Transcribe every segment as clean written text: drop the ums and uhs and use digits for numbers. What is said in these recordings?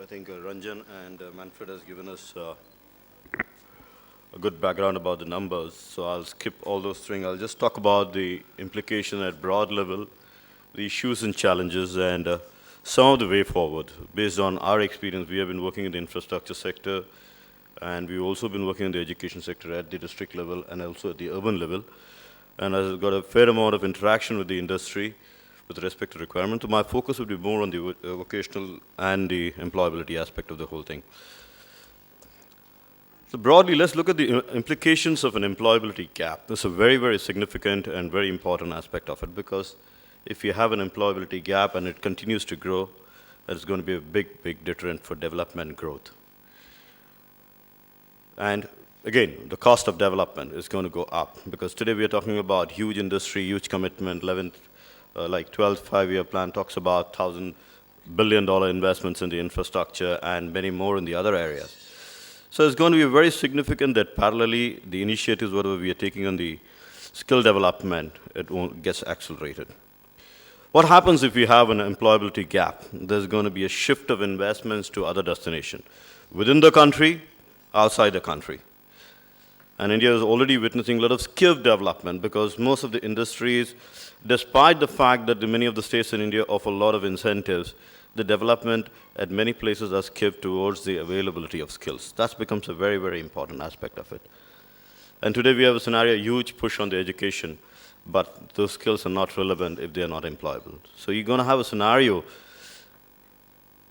I think Ranjan and Manfred has given us a good background about the numbers, so I'll skip all those things. I'll just talk about the implication at broad level, the issues and challenges, and some of the way forward. Based on our experience, we have been working in the infrastructure sector, and we've also been working in the education sector at the district level and also at the urban level. And I've got a fair amount of interaction with the industry with respect to requirement. So my focus would be more on the vocational and the employability aspect of the whole thing. So broadly, let's look at the implications of an employability gap. This is a very, very significant and very important aspect of it, because if you have an employability gap and it continues to grow, that's going to be a big, big deterrent for development growth. And again, the cost of development is going to go up, because today we are talking about huge industry, huge commitment, 12th five-year plan talks about $1,000 billion investments in the infrastructure and many more in the other areas. So it's going to be very significant that parallelly, the initiatives, whatever we are taking on the skill development, gets accelerated. What happens if we have an employability gap? There's going to be a shift of investments to other destinations, within the country, outside the country. And India is already witnessing a lot of skill development, because most of the industries, despite the fact that many of the states in India offer a lot of incentives, the development at many places are skewed towards the availability of skills. That becomes a very, very important aspect of it. And today we have a scenario, a huge push on the education, but those skills are not relevant if they are not employable. So you're going to have a scenario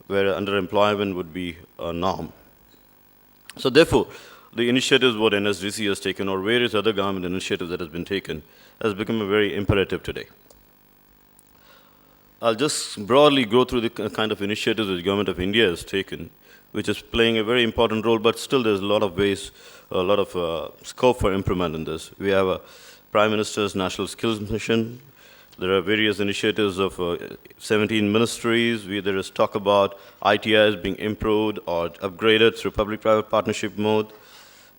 where underemployment would be a norm. So therefore, the initiatives what NSDC has taken, or various other government initiatives that has been taken, has become a very imperative today. I'll just broadly go through the kind of initiatives that the government of India has taken, which is playing a very important role, but still there's a lot of ways, a lot of scope for improvement in this. We have a Prime Minister's National Skills Mission. There are various initiatives of 17 ministries. There is talk about ITIs being improved or upgraded through public-private partnership mode.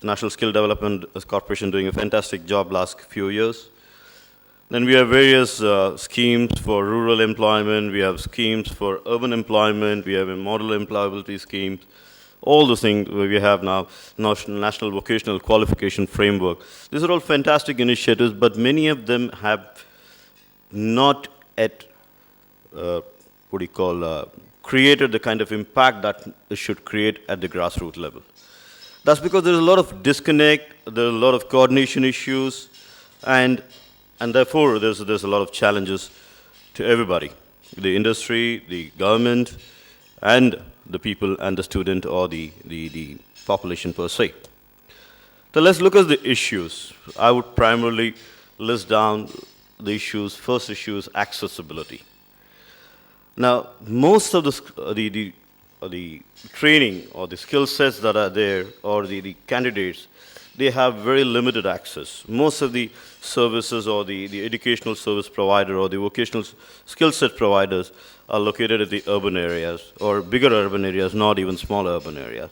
The National Skill Development Corporation doing a fantastic job last few years. Then we have various schemes for rural employment, we have schemes for urban employment, we have a model employability schemes, all the things we have now, National Vocational Qualification Framework. These are all fantastic initiatives, but many of them have not yet, created the kind of impact that it should create at the grassroots level. That's because there's a lot of disconnect, there's a lot of coordination issues, and therefore there's a lot of challenges to everybody, the industry, the government, and the people and the student or the population per se. So let's look at the issues. I would primarily list down the issues. First issue is accessibility. Now, most of the training or the skill sets that are there, or the candidates, they have very limited access. Most of the services or the educational service provider or the vocational skill set providers are located in the urban areas or bigger urban areas, not even small urban areas.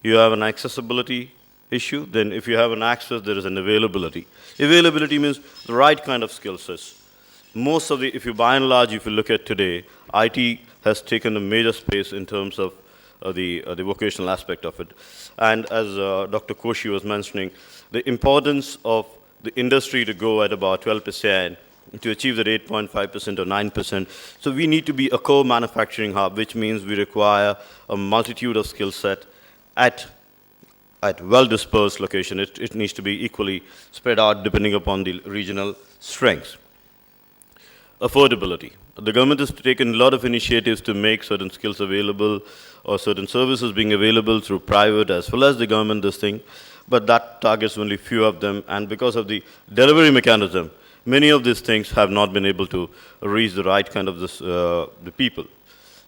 You have an accessibility issue, then if you have an access, there is an availability. Availability means the right kind of skill sets. Most of if you by and large, if you look at today, IT has taken a major space in terms of the vocational aspect of it. And as Dr. Koshi was mentioning, the importance of the industry to go at about 12% to achieve that 8.5% or 9%. So we need to be a core manufacturing hub, which means we require a multitude of skill set at well-dispersed location. It needs to be equally spread out depending upon the regional strengths. Affordability. The government has taken a lot of initiatives to make certain skills available or certain services being available through private as well as the government, this thing, but that targets only few of them, and because of the delivery mechanism, many of these things have not been able to reach the right kind of the people.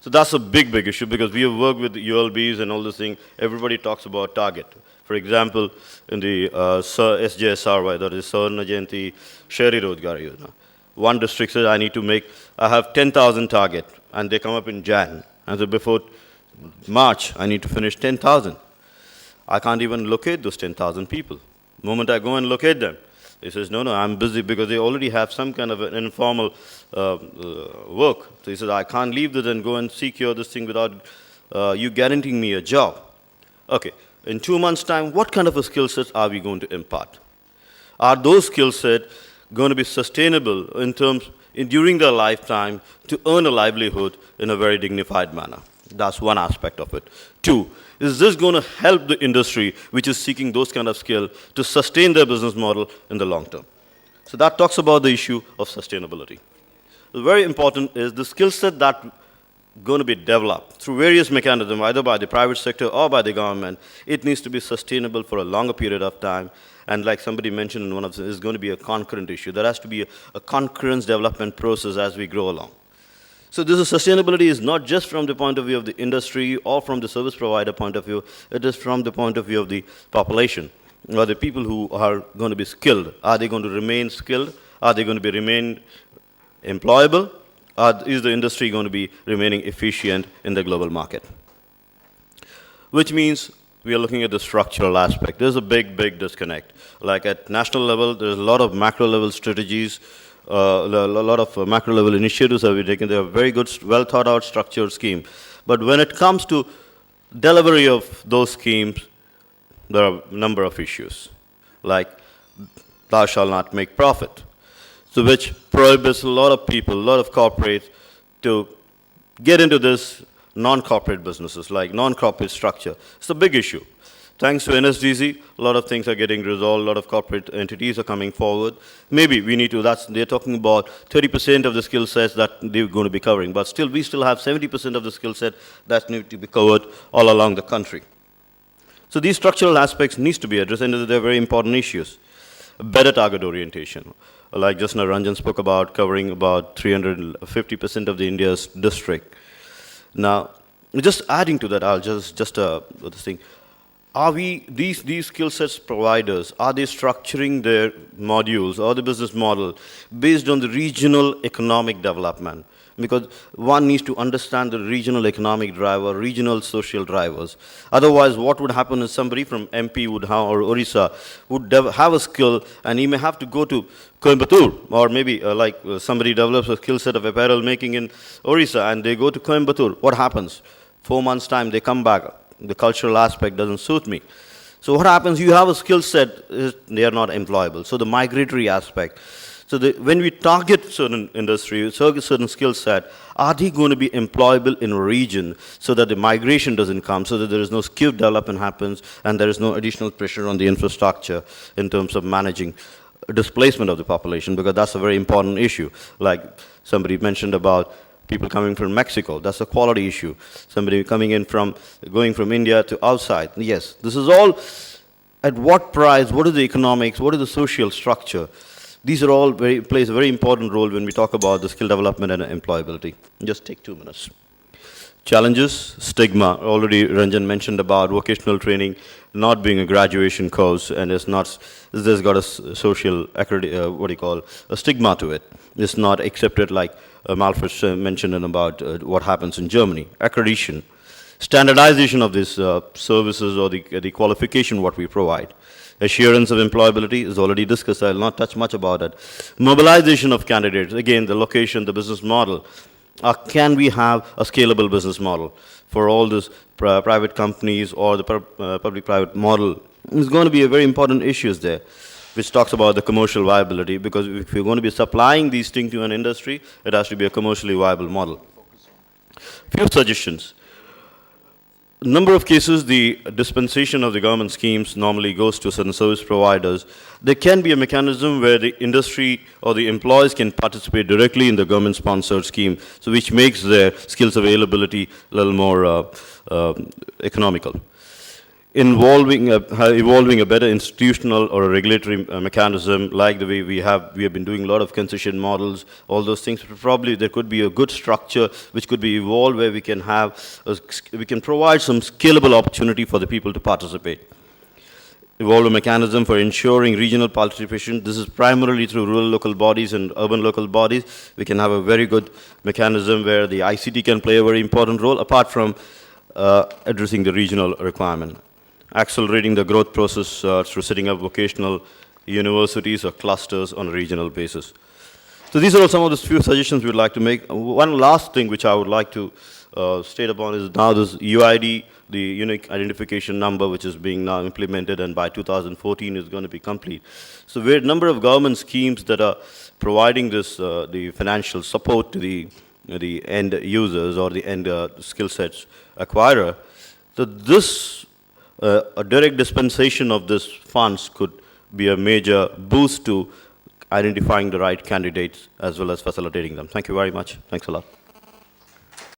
So that's a big, big issue, because we have worked with ULBs and all this thing. Everybody talks about target. For example, in the SJSRY, that is Swarna Jayanti Shahri Rozgar Yojana, one district says, I have 10,000 target, and they come up in Jan. And so before March, I need to finish 10,000. I can't even locate those 10,000 people. The moment I go and locate them, He says, no, I'm busy, because they already have some kind of an informal work. So he says, I can't leave this and go and secure this thing without you guaranteeing me a job. Okay, in 2 months' time, what kind of a skill sets are we going to impart? Are those skill sets going to be sustainable during their lifetime to earn a livelihood in a very dignified manner? That's one aspect of it. Two, is this going to help the industry which is seeking those kind of skill to sustain their business model in the long term? So that talks about the issue of sustainability. Very important is the skill set that going to be developed through various mechanisms, either by the private sector or by the government. It needs to be sustainable for a longer period of time. And like somebody mentioned in one of them, it's going to be a concurrent issue. There has to be a concurrence development process as we grow along. So this is sustainability is not just from the point of view of the industry or from the service provider point of view, it is from the point of view of the population, or the people who are going to be skilled. Are they going to remain skilled? Are they going to remain employable? Or is the industry going to be remaining efficient in the global market? Which means we are looking at the structural aspect. There's a big, big disconnect. Like at national level, there's a lot of macro level strategies, a lot of macro level initiatives have been taken. They are very good, well thought out, structured scheme. But when it comes to delivery of those schemes, there are a number of issues, like thou shalt not make profit. So which prohibits a lot of people, a lot of corporates to get into this non-corporate businesses, like non-corporate structure. It's a big issue. Thanks to NSDC, a lot of things are getting resolved, a lot of corporate entities are coming forward. Maybe we need to, they're talking about 30% of the skill sets that they're going to be covering, but still, we still have 70% of the skill set that need to be covered all along the country. So these structural aspects needs to be addressed, and they're very important issues. Better target orientation. Like just now Ranjan spoke about covering about 350% of the India's district. Now, just adding to that, I'll just this thing. Are these skill sets providers, are they structuring their modules or the business model based on the regional economic development? Because one needs to understand the regional economic driver, regional social drivers. Otherwise, what would happen is somebody from MP would have, or Orissa would have a skill, and he may have to go to Coimbatore, or maybe somebody develops a skill set of apparel making in Orissa, and they go to Coimbatore. What happens? 4 months' time, they come back. The cultural aspect doesn't suit me. So what happens? You have a skill set, they are not employable. So the migratory aspect. So when we target certain industry, certain skill set, are they going to be employable in a region so that the migration doesn't come, so that there is no skill development happens, and there is no additional pressure on the infrastructure in terms of managing displacement of the population, because that's a very important issue. Like somebody mentioned about people coming from Mexico, that's a quality issue. Somebody going from India to outside. Yes, this is all at what price, what is the economics, what is the social structure. These are all plays a very important role when we talk about the skill development and employability. Just take 2 minutes. Challenges, stigma. Already Ranjan mentioned about vocational training not being a graduation course, and there's got a social, a stigma to it. It's not accepted, like Malfred mentioned about what happens in Germany. Accreditation, standardization of these services or the qualification what we provide. Assurance of employability is already discussed. I will not touch much about it. Mobilization of candidates. Again, the location, the business model. Can we have a scalable business model for all these private companies, or the public-private model? It's going to be a very important issues there, which talks about the commercial viability, because if you're going to be supplying these things to an industry, it has to be a commercially viable model. Few suggestions. Number of cases, the dispensation of the government schemes normally goes to certain service providers. There can be a mechanism where the industry or the employees can participate directly in the government-sponsored scheme, so which makes their skills availability a little more economical. Evolving a better institutional or a regulatory mechanism, like the way we have been doing a lot of concession models, all those things. Probably there could be a good structure which could be evolved, where we can provide some scalable opportunity for the people to participate. Evolve a mechanism for ensuring regional participation. This is primarily through rural local bodies and urban local bodies. We can have a very good mechanism where the ICT can play a very important role, apart from addressing the regional requirement. Accelerating the growth process through setting up vocational universities or clusters on a regional basis. So these are some of the few suggestions we would like to make. One last thing which I would like to state upon is now this UID, the unique identification number, which is being now implemented, and by 2014 is going to be complete. So we have a number of government schemes that are providing this the financial support to the end users or the end skill sets acquirer. So this a direct dispensation of this funds could be a major boost to identifying the right candidates as well as facilitating them. Thank you very much. Thanks a lot.